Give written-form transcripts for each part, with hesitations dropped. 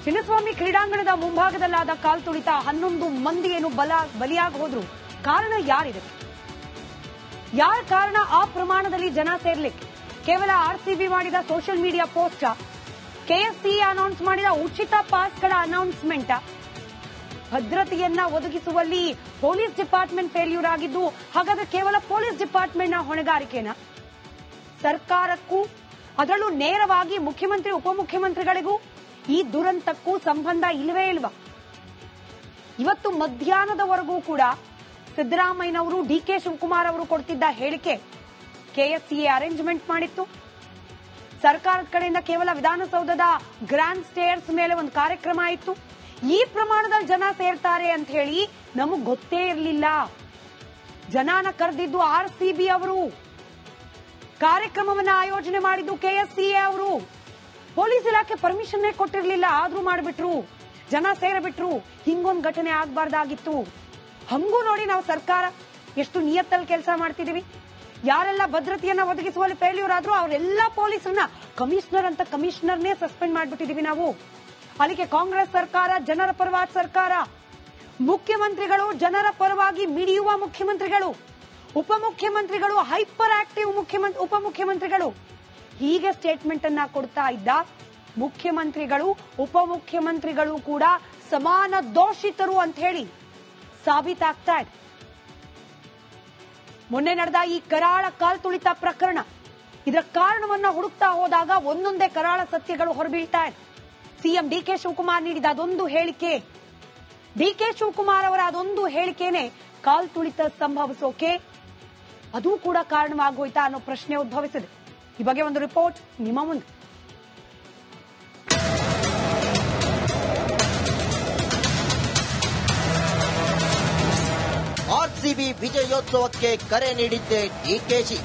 ಚಿನ್ನಸ್ವಾಮಿ ಕ್ರೀಡಾಂಗಣದ ಮುಂಭಾಗದಲ್ಲಾದ ಕಾಲ್ತುಳಿತ 11 ಮಂದಿ ಏನು ಬಲಿಯಾಗಿ ಹೋದ್ರು. ಕಾರಣ ಯಾರಿದೆ? ಯಾರ ಕಾರಣ ಆ ಪ್ರಮಾಣದಲ್ಲಿ ಜನ ಸೇರ್ಲಿಕ್ಕೆ? ಕೇವಲ ಆರ್ಸಿಬಿ ಮಾಡಿದ social media post, KSCA announce ಮಾಡಿದ ಉಚಿತ ಪಾಸ್ಗಳ ಅನೌನ್ಸ್ಮೆಂಟ್, ಭದ್ರತೆಯನ್ನ ಒದಗಿಸುವಲ್ಲಿ ಪೊಲೀಸ್ ಡಿಪಾರ್ಟ್ಮೆಂಟ್ ಫೇಲ್ಯೂರ್ ಆಗಿದ್ದು, ಹಾಗಾದ್ರೆ ಕೇವಲ ಪೊಲೀಸ್ ಡಿಪಾರ್ಟ್ಮೆಂಟ್ನ ಹೊಣೆಗಾರಿಕೆನ? ಸರ್ಕಾರಕ್ಕೂ ಅದರಲ್ಲೂ ನೇರವಾಗಿ ಮುಖ್ಯಮಂತ್ರಿ ಉಪಮುಖ್ಯಮಂತ್ರಿಗಳಿಗೂ ಈ ದುರಂತಕ್ಕೂ ಸಂಬಂಧ ಇಲ್ವೇ ಇಲ್ವಾ? ಇವತ್ತು ಮಧ್ಯಾಹ್ನದವರೆಗೂ ಕೂಡ ಸಿದ್ದರಾಮಯ್ಯನವರು, ಡಿಕೆ ಶಿವಕುಮಾರ್ ಅವರು ಕೊಡ್ತಿದ್ದ ಹೇಳಿಕೆ ಕೆಎಸ್ಸಿಎ ಅರೇಂಜ್ಮೆಂಟ್ ಮಾಡಿತ್ತು. ಸರ್ಕಾರದ ಕಡೆಯಿಂದ ಕೇವಲ ವಿಧಾನಸೌಧದ ಗ್ರ್ಯಾಂಡ್ ಸ್ಟೇರ್ಸ್ ಮೇಲೆ ಒಂದು ಕಾರ್ಯಕ್ರಮ ಇತ್ತು. ಈ ಪ್ರಮಾಣದಲ್ಲಿ ಜನ ಸೇರ್ತಾರೆ ಅಂತ ಹೇಳಿ ನಮಗ್ ಗೊತ್ತೇ ಇರಲಿಲ್ಲ. ಜನನ ಕರೆದಿದ್ದು ಆರ್ಸಿಬಿ ಅವರು, ಕಾರ್ಯಕ್ರಮವನ್ನ ಆಯೋಜನೆ ಮಾಡಿದ್ದು ಕೆಎಸ್ಸಿಎ ಅವರು. ಪೊಲೀಸ್ ಇಲಾಖೆ ಪರ್ಮಿಷನ್ ಕೊಟ್ಟಿರಲಿಲ್ಲ, ಆದ್ರೂ ಮಾಡಿಬಿಟ್ರು, ಜನ ಸೇರಬಿಟ್ರು. ಹಿಂಗೊಂದು ಘಟನೆ ಆಗ್ಬಾರ್ದಾಗಿತ್ತು. ಹಂಗೂ ನೋಡಿ ನಾವು ಸರ್ಕಾರ ಎಷ್ಟು ನಿಯತ್ತಲ್ಲಿ ಕೆಲಸ ಮಾಡ್ತಿದೀವಿ. ಯಾರೆಲ್ಲ ಭದ್ರತೆಯನ್ನ ಒದಗಿಸುವಲ್ಲಿ ಫೇಲ್ಯೂರ್ ಆದ್ರೂ ಅವರೆಲ್ಲ ಪೊಲೀಸರನ್ನ ಕಮಿಷನರ್ ಅಂತ ಕಮಿಷನರ್ನೇ ಸಸ್ಪೆಂಡ್ ಮಾಡ್ಬಿಟ್ಟಿದೀವಿ ನಾವು. ಅಲ್ಲಿಗೆ ಕಾಂಗ್ರೆಸ್ ಸರ್ಕಾರ ಜನರ ಪರವಾದ ಸರ್ಕಾರ, ಮುಖ್ಯಮಂತ್ರಿಗಳು ಜನರ ಪರವಾಗಿ ಮಿಡಿಯುವ ಮುಖ್ಯಮಂತ್ರಿಗಳು, ಉಪಮುಖ್ಯಮಂತ್ರಿಗಳು ಹೈಪರ್ ಆಕ್ಟಿವ್ ಉಪಮುಖ್ಯಮಂತ್ರಿಗಳು, ಹೀಗೆ ಸ್ಟೇಟ್ಮೆಂಟ್ ಅನ್ನ ಕೊಡ್ತಾ ಇದ್ದ ಮುಖ್ಯಮಂತ್ರಿಗಳು ಉಪಮುಖ್ಯಮಂತ್ರಿಗಳು ಕೂಡ ಸಮಾನ ದೋಷಿತರು ಅಂತ ಹೇಳಿ ಸಾಬೀತಾಗ್ತಾ ಇದೆ. ಮೊನ್ನೆ ನಡೆದ ಈ ಕರಾಳ ಕಾಲ್ತುಳಿತ ಪ್ರಕರಣ, ಇದರ ಕಾರಣವನ್ನ ಹುಡುಕ್ತಾ ಹೋದಾಗ ಒಂದೊಂದೇ ಕರಾಳ ಸತ್ಯಗಳು ಹೊರಬೀಳ್ತಾ ಇದೆ. ಸಿಎಂ ಡಿಕೆ ಶಿವಕುಮಾರ್ ನೀಡಿದ ಅದೊಂದು ಹೇಳಿಕೆ, ಡಿಕೆ ಶಿವಕುಮಾರ್ ಅವರ ಅದೊಂದು ಹೇಳಿಕೆನೆ ಕಾಲ್ತುಳಿತ ಸಂಭವಿಸೋಕೆ ಅದು ಕೂಡ ಕಾರಣವಾಗೋಯ್ತಾ ಅನ್ನೋ ಪ್ರಶ್ನೆ ಉದ್ಭವಿಸಿದೆ. ಈ ಬಗ್ಗೆ ಒಂದು ರಿಪೋರ್ಟ್ ನಿಮ್ಮ ಮುಂದೆ. ಆರ್ಸಿಬಿ ವಿಜಯೋತ್ಸವಕ್ಕೆ ಕರೆ ನೀಡಿದ್ದೆ ಡಿಕೆಶಿ,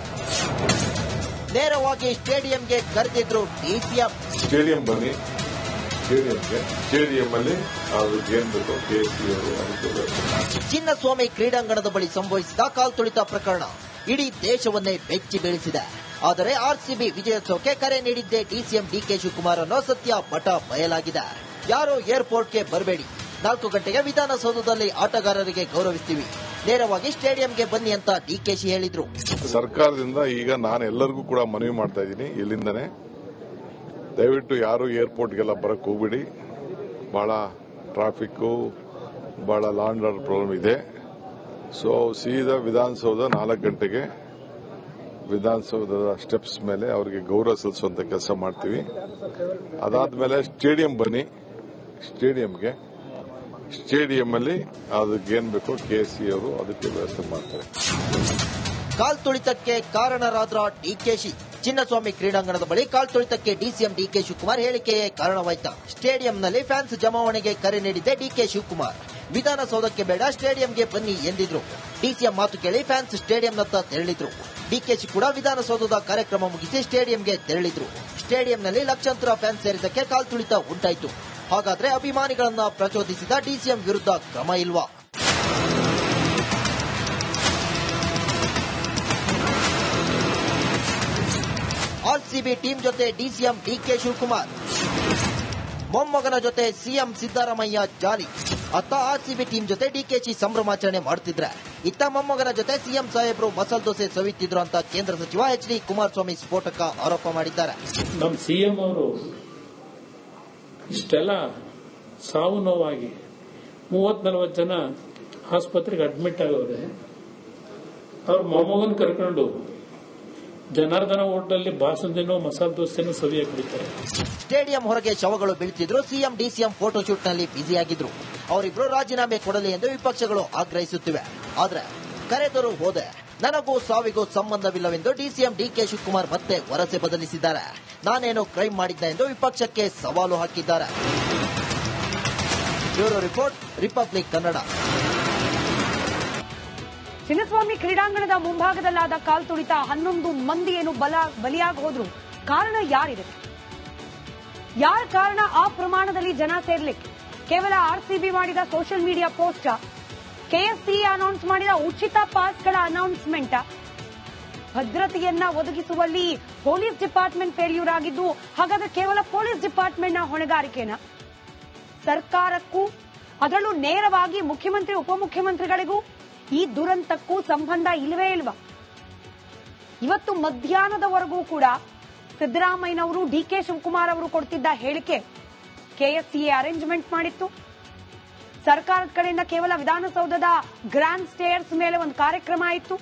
ನೇರವಾಗಿ ಸ್ಟೇಡಿಯಂಗೆ ಕರೆದಿದ್ರು ಡಿಸಿಎಂ. ಸ್ಟೇಡಿಯಂ ಬನ್ನಿ, ಸ್ಟೇಡಿಯಂ ಅಲ್ಲಿ ಚಿನ್ನಸ್ವಾಮಿ ಕ್ರೀಡಾಂಗಣದ ಬಳಿ ಸಂಭವಿಸಿದ ಕಾಲ್ತುಳಿತ ಪ್ರಕರಣ ಇಡೀ ದೇಶವನ್ನೇ ಬೆಚ್ಚಿ ಬೀಳಿಸಿದೆ. ಆದರೆ ಆರ್ಸಿಬಿ ವಿಜಯೋತ್ಸವಕ್ಕೆ ಕರೆ ನೀಡಿದ್ದೆ ಡಿಸಿಎಂ ಡಿಕೆ ಶಿವಕುಮಾರ್ ಅನ್ನೋ ಸತ್ಯ ಮಠ ಬಯಲಾಗಿದೆ. ಯಾರೋ ಏರ್ಪೋರ್ಟ್ಗೆ ಬರಬೇಡಿ, 4 ಗಂಟೆಗೆ ವಿಧಾನಸೌಧದಲ್ಲಿ ಆಟಗಾರರಿಗೆ ಗೌರವಿಸ್ತೀವಿ, ನೇರವಾಗಿ ಸ್ಟೇಡಿಯಂಗೆ ಬನ್ನಿ ಅಂತ ಡಿಕೆಶಿ ಹೇಳಿದ್ರು. ಸರ್ಕಾರದಿಂದ ಈಗ ನಾನು ಎಲ್ಲರಿಗೂ ಕೂಡ ಮನವಿ ಮಾಡ್ತಾ ಇದ್ದೀನಿ, ಇಲ್ಲಿಂದನೇ ದಯವಿಟ್ಟು ಯಾರು ಏರ್ಪೋರ್ಟ್ಗೆಲ್ಲ ಬರಕ್ ಹೋಗ್ಬಿಡಿ. ಬಹಳ ಟ್ರಾಫಿಕ್, ಬಹಳ ಲಾಂಡ್ ಆರ್ಡರ್ ಪ್ರಾಬ್ಲಮ್ ಇದೆ. ಸೊ ಸೀದಾ ವಿಧಾನಸೌಧ 4 ಗಂಟೆಗೆ ವಿಧಾನಸೌಧದ ಸ್ಟೆಪ್ಸ್ ಮೇಲೆ ಅವರಿಗೆ ಗೌರವ ಸಲ್ಲಿಸುವಂತ ಕೆಲಸ ಮಾಡ್ತೀವಿ. ಅದಾದ್ಮೇಲೆ ಸ್ಟೇಡಿಯಂ ಬನ್ನಿ, ಸ್ಟೇಡಿಯಂ ಅಲ್ಲಿ ಅದಕ್ಕೆ ಏನ್ ಬೇಕೋ ಕೆಎಸ್ಸಿ ಅವರು ಅದಕ್ಕೆ ವ್ಯವಸ್ಥೆ ಮಾಡ್ತಾರೆ. ಕಾಲ್ತುಳಿತಕ್ಕೆ ಕಾರಣರಾದ್ರ ಡಿಕೆಶಿ, ಚಿನ್ನಸ್ವಾಮಿ ಕ್ರೀಡಾಂಗಣದ ಬಳಿ ಕಾಲ್ತುಳಿತಕ್ಕೆ ಡಿಸಿಎಂ ಡಿಕೆ ಶಿವಕುಮಾರ್ ಹೇಳಿಕೆಯೇ ಕಾರಣವಾಯ್ತಾ? ಸ್ಟೇಡಿಯಂನಲ್ಲಿ ಫ್ಯಾನ್ಸ್ ಜಮಾವಣೆಗೆ ಕರೆ ನೀಡಿದ್ದೆ ಡಿಕೆ ಶಿವಕುಮಾರ್. ವಿಧಾನಸೌಧಕ್ಕೆ ಬೇಡ, ಸ್ಟೇಡಿಯಂಗೆ ಬನ್ನಿ ಎಂದಿದ್ರು. ಡಿಸಿಎಂ ಮಾತು ಕೇಳಿ ಫ್ಯಾನ್ಸ್ ಸ್ಟೇಡಿಯಂನತ್ತ ತೆರಳಿದ್ರು. ಡಿಕೆಶಿ ಕೂಡ ವಿಧಾನಸೌಧದ ಕಾರ್ಯಕ್ರಮ ಮುಗಿಸಿ ಸ್ಟೇಡಿಯಂಗೆ ತೆರಳಿದ್ರು. ಸ್ಟೇಡಿಯಂನಲ್ಲಿ ಲಕ್ಷಾಂತರ ಫ್ಯಾನ್ಸ್ ಸೇರಿದ್ದಕ್ಕೆ ಕಾಲ್ತುಳಿತ ಉಂಟಾಯಿತು. ಹಾಗಾದ್ರೆ ಅಭಿಮಾನಿಗಳನ್ನ ಪ್ರಚೋದಿಸಿದ ಡಿಸಿಎಂ ವಿರುದ್ಧ ಕ್ರಮ ಇಲ್ವಾ? ಆರ್ಸಿಬಿ ಟೀಮ್ ಜೊತೆ ಡಿಸಿಎಂ ಡಿಕೆ ಶಿವಕುಮಾರ್, ಮೊಮ್ಮಗನ ಜೊತೆ ಸಿಎಂ ಸಿದ್ದರಾಮಯ್ಯ ಜಾಲಿ. ಅತ್ತ ಆರ್ಸಿಬಿ ಟೀಮ್ ಜೊತೆ ಡಿಕೆಶಿ ಸಂಭ್ರಮಾಚರಣೆ ಮಾಡುತ್ತಿದ್ರೆ, ಇತ್ತ ಮೊಮ್ಮಗನ ಜೊತೆ ಸಿಎಂ ಸಾಹೇಬ್ರು ಮಸಾಲೆ ದೋಸೆ ಸವಿತಿದ್ರು ಅಂತ ಕೇಂದ್ರ ಸಚಿವ ಎಚ್.ಡಿ. ಕುಮಾರಸ್ವಾಮಿ ಸ್ಫೋಟಕ ಆರೋಪ ಮಾಡಿದ್ದಾರೆ. ನಮ್ಮ ಸಿಎಂ ಅವರು ಇಷ್ಟೆಲ್ಲ ಸಾವು ನೋವಾಗಿ 30-40 ಜನ ಆಸ್ಪತ್ರೆಗೆ ಅಡ್ಮಿಟ್ ಆಗವ್ರೆ. ಅವ್ರ ಮೊಮ್ಮಗನ್ ಕರ್ಕೊಂಡು ಜನಾರ್ದನ ಹೋಟೆಲ್ ಬಾಸುಂದಿನೋ ಮಸಾಲೆ ದೋಸೆನೋ ಸವಿಯಾಗಿ ಬಿಡ್ತಾರೆ. ಸ್ಟೇಡಿಯಂ ಹೊರಗೆ ಶವಗಳು ಬೀಳುತ್ತಿದ್ರು. ಸಿಎಂ ಡಿಸಿಎಂ ಫೋಟೋ ಶೂಟ್ನಲ್ಲಿ ಬ್ಯುಸಿಯಾಗಿದ್ರು. ಅವರಿಬ್ರು ರಾಜೀನಾಮೆ ಕೊಡಲಿ ಎಂದು ವಿಪಕ್ಷಗಳು ಆಗ್ರಹಿಸುತ್ತಿವೆ. ಆದ್ರೆ ಕರೆದರೂ ಹೋದೆ, ನನಗೂ ಸಾವಿಗೂ ಸಂಬಂಧವಿಲ್ಲವೆಂದು ಡಿಸಿಎಂ ಡಿಕೆ ಶಿವಕುಮಾರ್ ಮತ್ತೆ ವರಸೆ ಬದಲಿಸಿದ್ದಾರೆ. ನಾನೇನೋ ಕ್ರೈಮ್ ಮಾಡಿದ್ದೆ ಎಂದು ವಿಪಕ್ಷಕ್ಕೆ ಸವಾಲು ಹಾಕಿದ್ದಾರೆ. Bureau report, republic Kannada. Chinnaswamy ಕ್ರೀಡಾಂಗಣದ ಮುಂಭಾಗದಲ್ಲಾದ ಕಾಲ್ತುಳಿತ 11 ಮಂದಿ ಏನು ಬಲಿಯಾಗಿ ಹೋದ್ರು. ಕಾರಣ ಯಾರಿದೆ? ಯಾರ ಕಾರಣ ಆ ಪ್ರಮಾಣದಲ್ಲಿ ಜನ ಸೇರ್ಲಿಕ್ಕೆ? ಕೇವಲ ಆರ್ಸಿಬಿ ಮಾಡಿದ social media post, KSCA announce ಮಾಡಿದ ಉಚಿತ ಪಾಸ್ಗಳ ಅನೌನ್ಸ್ಮೆಂಟ್, ಭದ್ರತೆಯನ್ನ ಒದಗಿಸುವಲ್ಲಿ ಪೊಲೀಸ್ ಡಿಪಾರ್ಟ್ಮೆಂಟ್ ಫೇಲ್ಯೂರ್ ಆಗಿದ್ದು, ಹಾಗಾದ್ರೆ ಕೇವಲ ಪೊಲೀಸ್ ಡಿಪಾರ್ಟ್ಮೆಂಟ್ನ ಹೊಣೆಗಾರಿಕೆನ? ಸರ್ಕಾರಕ್ಕೂ ಅದರಲ್ಲೂ ನೇರವಾಗಿ ಮುಖ್ಯಮಂತ್ರಿ ಉಪಮುಖ್ಯಮಂತ್ರಿಗಳಿಗೂ ಈ ದುರಂತಕ್ಕೂ ಸಂಬಂಧ ಇಲ್ಲವೇ ಇಲ್ವಾ? ಇವತ್ತು ಮಧ್ಯಾಹ್ನದವರೆಗೂ ಕೂಡ ಸಿದ್ದರಾಮಯ್ಯನವರು ಡಿಕೆ ಶಿವಕುಮಾರ್ ಅವರು ಕೊಡ್ತಿದ್ದ ಹೇಳಿಕೆ ಕೆಎಸ್ಸಿಎ ಅರೇಂಜ್ಮೆಂಟ್ ಮಾಡಿತ್ತು. ಸರ್ಕಾರದ ಕಡೆಯಿಂದ ಕೇವಲ ವಿಧಾನಸೌಧದ ಗ್ರ್ಯಾಂಡ್ ಸ್ಟೇರ್ಸ್ ಮೇಲೆ ಒಂದು ಕಾರ್ಯಕ್ರಮ ಇತ್ತು.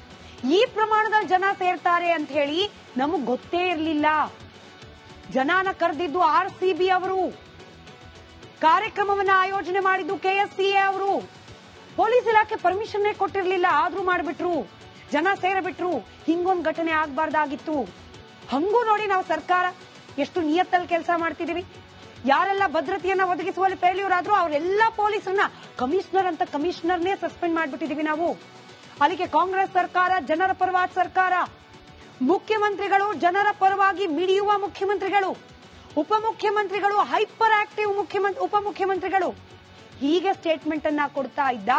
ಈ ಪ್ರಮಾಣದಲ್ಲಿ ಜನ ಸೇರ್ತಾರೆ ಅಂತ ಹೇಳಿ ನಮಗ್ ಗೊತ್ತೇ ಇರಲಿಲ್ಲ. ಜನನ ಕರೆದಿದ್ದು RCB ಅವರು, ಕಾರ್ಯಕ್ರಮವನ್ನ ಆಯೋಜನೆ ಮಾಡಿದ್ದು ಕೆಎಸ್ಸಿಎ ಅವರು. ಪೊಲೀಸ್ ಇಲಾಖೆ ಪರ್ಮಿಷನ್ನೇ ಕೊಟ್ಟಿರಲಿಲ್ಲ, ಆದ್ರೂ ಮಾಡಿಬಿಟ್ರು, ಜನ ಸೇರಬಿಟ್ರು. ಹಿಂಗೊಂದು ಘಟನೆ ಆಗಬಾರ್ದಾಗಿತ್ತು. ಹಂಗೂ ನೋಡಿ ನಾವು ಸರ್ಕಾರ ಎಷ್ಟು ನಿಯತ್ತಲ್ಲಿ ಕೆಲಸ ಮಾಡ್ತಿದೀವಿ. ಯಾರೆಲ್ಲ ಭದ್ರತೆಯನ್ನ ಒದಗಿಸುವಲ್ಲಿ ಫೇಲ್ಯೂರ್ ಆದ್ರೂ ಅವರೆಲ್ಲ ಪೊಲೀಸರನ್ನ ಕಮಿಷನರ್ ಅಂತ ಕಮಿಷನರ್ನೇ ಸಸ್ಪೆಂಡ್ ಮಾಡ್ಬಿಟ್ಟಿದೀವಿ ನಾವು. ಅಲ್ಲಿಗೆ ಕಾಂಗ್ರೆಸ್ ಸರ್ಕಾರ ಜನರ ಪರವಾದ ಸರ್ಕಾರ, ಮುಖ್ಯಮಂತ್ರಿಗಳು ಜನರ ಪರವಾಗಿ ಮಿಡಿಯುವ ಮುಖ್ಯಮಂತ್ರಿಗಳು, ಉಪಮುಖ್ಯಮಂತ್ರಿಗಳು ಹೈಪರ್ ಆಕ್ಟಿವ್ ಉಪಮುಖ್ಯಮಂತ್ರಿಗಳು. ಹೀಗೆ ಸ್ಟೇಟ್ಮೆಂಟ್ ಅನ್ನ ಕೊಡ್ತಾ ಇದ್ದ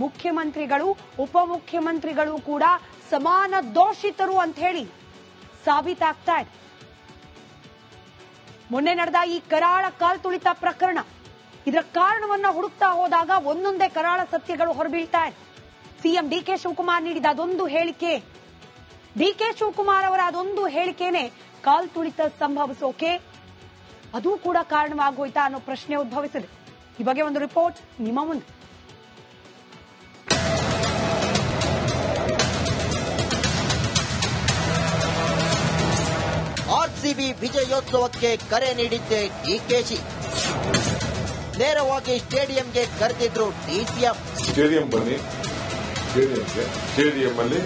ಮುಖ್ಯಮಂತ್ರಿಗಳು ಉಪಮುಖ್ಯಮಂತ್ರಿಗಳು ಕೂಡ ಸಮಾನ ದೋಷಿತರು ಅಂತ ಹೇಳಿ ಸಾಬೀತಾಗ್ತಾ ಇದೆ. ಮೊನ್ನೆ ನಡೆದ ಈ ಕರಾಳ ಕಾಲ್ತುಳಿತ ಪ್ರಕರಣ, ಇದರ ಕಾರಣವನ್ನ ಹುಡುಕ್ತಾ ಹೋದಾಗ ಒಂದೊಂದೇ ಕರಾಳ ಸತ್ಯಗಳು ಹೊರಬೀಳ್ತಾ ಇದೆ. ಸಿಎಂ ಡಿಕೆ ಶಿವಕುಮಾರ್ ನೀಡಿದ ಅದೊಂದು ಹೇಳಿಕೆ, ಡಿಕೆ ಶಿವಕುಮಾರ್ ಅವರ ಅದೊಂದು ಹೇಳಿಕೆನೆ ಕಾಲ್ತುಳಿತ ಸಂಭವಿಸೋಕೆ ಅದು ಕೂಡ ಕಾರಣವಾಗೋಯ್ತಾ ಅನ್ನೋ ಪ್ರಶ್ನೆ ಉದ್ಭವಿಸಿದೆ. ಈ ಬಗ್ಗೆ ಒಂದು ರಿಪೋರ್ಟ್ ನಿಮ್ಮ ಮುಂದೆ. RCB ವಿಜಯೋತ್ಸವಕ್ಕೆ ಕರೆ ನೀಡಿದ್ದೆ ಡಿಕೆಶಿ, ನೇರವಾಗಿ ಸ್ಟೇಡಿಯಂಗೆ ಕರೆದಿದ್ರು DCM. ಸ್ಟೇಡಿಯಂ ಬನ್ನಿ, ಸ್ಟೇಡಿಯಂ ಅಲ್ಲಿ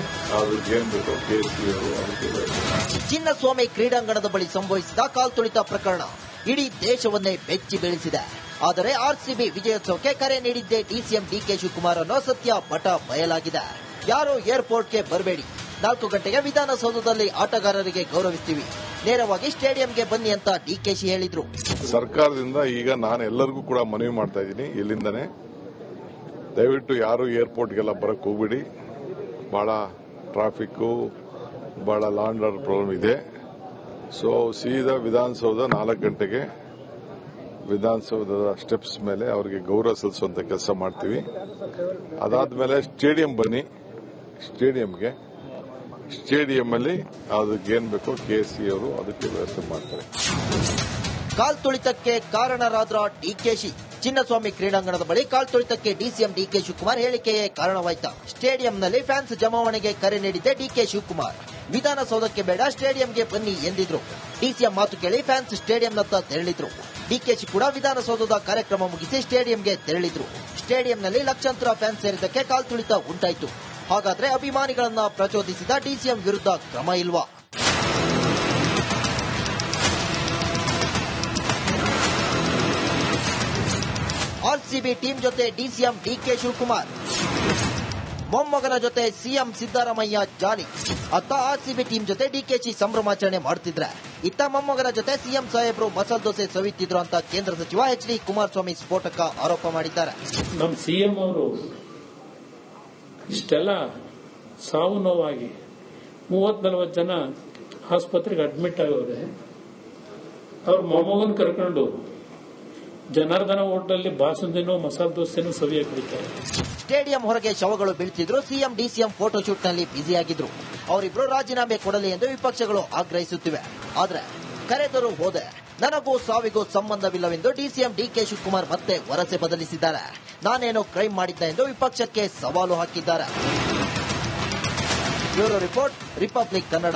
ಏನ್ ಬೇಕು KSC ಅವರು ಅದಕ್ಕೆ. ಚಿನ್ನಸ್ವಾಮಿ ಕ್ರೀಡಾಂಗಣದ ಬಳಿ ಸಂಭವಿಸಿದ ಕಾಲ್ತುಳಿತ ಪ್ರಕರಣ ಇಡೀ ದೇಶವನ್ನೇ ಬೆಚ್ಚಿ ಬೀಳಿಸಿದೆ. ಆದರೆ RCB ವಿಜಯೋತ್ಸವಕ್ಕೆ ಕರೆ ನೀಡಿದ್ದೆ DCM ಡಿಕೆ ಶಿವಕುಮಾರ್ ಅನ್ನೋ ಸತ್ಯ ಪಟ ಬಯಲಾಗಿದೆ. ಯಾರು ಏರ್ಪೋರ್ಟ್ಗೆ ಬರಬೇಡಿ, 4 ಗಂಟೆಗೆ ವಿಧಾನಸೌಧದಲ್ಲಿ ಆಟಗಾರರಿಗೆ ಗೌರವಿಸ್ತೀವಿ, ನೇರವಾಗಿ ಸ್ಟೇಡಿಯಂಗೆ ಬನ್ನಿ ಅಂತ ಡಿಕೆಶಿ ಹೇಳಿದ್ರು. ಸರ್ಕಾರದಿಂದ ಈಗ ನಾನು ಎಲ್ಲರಿಗೂ ಕೂಡ ಮನವಿ ಮಾಡ್ತಾ ಇದ್ದೀನಿ, ಇಲ್ಲಿಂದನೇ ದಯವಿಟ್ಟು ಯಾರು ಏರ್ಪೋರ್ಟ್ಗೆಲ್ಲ ಬರಕ್ ಹೋಗ್ಬಿಡಿ. ಬಹಳ ಟ್ರಾಫಿಕ್, ಬಹಳ ಲಾಂಡ್ ಆರ್ಡರ್ ಪ್ರಾಬ್ಲಮ್ ಇದೆ. ಸೊ ಸೀದಾ ವಿಧಾನಸೌಧ 4 ಗಂಟೆಗೆ ವಿಧಾನಸೌಧದ ಸ್ಟೆಪ್ಸ್ ಮೇಲೆ ಅವರಿಗೆ ಗೌರವ ಸಲ್ಲಿಸುವಂತ ಕೆಲಸ ಮಾಡ್ತೀವಿ. ಅದಾದ್ಮೇಲೆ ಸ್ಟೇಡಿಯಂ ಬನ್ನಿ, ಸ್ಟೇಡಿಯಂ ಅಲ್ಲಿ ಅದಕ್ಕೆ ಏನ್ ಬೇಕೋ KSC ಅವರು ಅದಕ್ಕೆ ವ್ಯವಸ್ಥೆ ಮಾಡ್ತಾರೆ. ಕಾಲ್ತುಳಿತಕ್ಕೆ ಕಾರಣರಾದ್ರ ಡಿಕೆಶಿ, ಚಿನ್ನಸ್ವಾಮಿ ಕ್ರೀಡಾಂಗಣದ ಬಳಿ ಕಾಲ್ತುಳಿತಕ್ಕೆ DCM ಡಿಕೆ ಶಿವಕುಮಾರ್ ಹೇಳಿಕೆಯೇ ಕಾರಣವಾಯ್ತಾ? ಸ್ಟೇಡಿಯಂನಲ್ಲಿ ಫ್ಯಾನ್ಸ್ ಜಮಾವಣೆಗೆ ಕರೆ ನೀಡಿದ್ದೆ ಡಿಕೆ ಶಿವಕುಮಾರ್. ವಿಧಾನಸೌಧಕ್ಕೆ ಬೇಡ ಸ್ಟೇಡಿಯಂಗೆ ಬನ್ನಿ ಎಂದಿದ್ರು. DCM ಮಾತು ಕೇಳಿ ಫ್ಯಾನ್ಸ್ ಸ್ಟೇಡಿಯಂನತ್ತ ತೆರಳಿದ್ರು. ಡಿಕೆಶಿ ಕೂಡ ವಿಧಾನಸೌಧದ ಕಾರ್ಯಕ್ರಮ ಮುಗಿಸಿ ಸ್ಟೇಡಿಯಂಗೆ ತೆರಳಿದ್ರು. ಸ್ಟೇಡಿಯಂನಲ್ಲಿ ಲಕ್ಷಾಂತರ ಫ್ಯಾನ್ಸ್ ಸೇರಿದ್ದಕ್ಕೆ ಕಾಲ್ತುಳಿತ ಉಂಟಾಯಿತು. ಹಾಗಾದ್ರೆ ಅಭಿಮಾನಿಗಳನ್ನ ಪ್ರಚೋದಿಸಿದ DCM ವಿರುದ್ಧ ಕ್ರಮ ಇಲ್ವಾ? RCB ಟೀಮ್ ಜೊತೆ DCM ಡಿಕೆ ಶಿವಕುಮಾರ್, ಮೊಮ್ಮಗನ ಜೊತೆ CM ಸಿದ್ದರಾಮಯ್ಯ ಜಾಲಿ. ಅತ್ತ RCB ಟೀಮ್ ಜೊತೆ ಡಿಕೆಶಿ ಸಂಭ್ರಮಾಚರಣೆ ಮಾಡುತ್ತಿದ್ರೆ, ಇತ್ತ ಮೊಮ್ಮಗನ ಜೊತೆ CM ಸಾಹೇಬ್ರು ಮಸಾಲೆ ದೋಸೆ ಸವಿತಿದ್ರು ಅಂತ ಕೇಂದ್ರ ಸಚಿವ HD ಕುಮಾರಸ್ವಾಮಿ ಸ್ಫೋಟಕ ಆರೋಪ ಮಾಡಿದ್ದಾರೆ. ನಮ್ಮ CM ಅವರು ಇಷ್ಟೆಲ್ಲ ಸಾವು ನೋವಾಗಿ 30-40 ಜನ ಆಸ್ಪತ್ರೆಗೆ ಅಡ್ಮಿಟ್ ಆಗೋರೆ. ಅವ್ರ ಮೊಮ್ಮಗನ್ ಕರ್ಕೊಂಡು ಜನಾರ್ದನ ಹೋಟೆಲ್ ಬಾಸುಂದಿನೋ ಮಸಾಲೆ ದೋಸೆನೋ ಸವಿಯಾಗಿ ಬಿಡ್ತಾರೆ. ಸ್ಟೇಡಿಯಂ ಹೊರಗೆ ಶವಗಳು ಬೀಳ್ತಿದ್ರು. CM DCM ಫೋಟೋಶೂಟ್ ನಲ್ಲಿ ಬ್ಯುಸಿಯಾಗಿದ್ರು. ಅವರಿಬ್ರು ರಾಜೀನಾಮೆ ಕೊಡಲಿ ಎಂದು ವಿಪಕ್ಷಗಳು ಆಗ್ರಹಿಸುತ್ತಿವೆ. ಆದ್ರೆ ಕರೆದರೂ ಹೋದೆ, ನನಗೂ ಸಾವಿಗೂ ಸಂಬಂಧವಿಲ್ಲವೆಂದು DCM ಡಿಕೆ ಶಿವಕುಮಾರ್ ಮತ್ತೆ ವರಸೆ ಬದಲಿಸಿದ್ದಾರೆ. ನಾನೇನೋ ಕ್ರೈಮ್ ಮಾಡಿದ್ದೆ ಎಂದು ವಿಪಕ್ಷಕ್ಕೆ ಸವಾಲು ಹಾಕಿದ್ದಾರೆ. Bureau report, republic Kannada.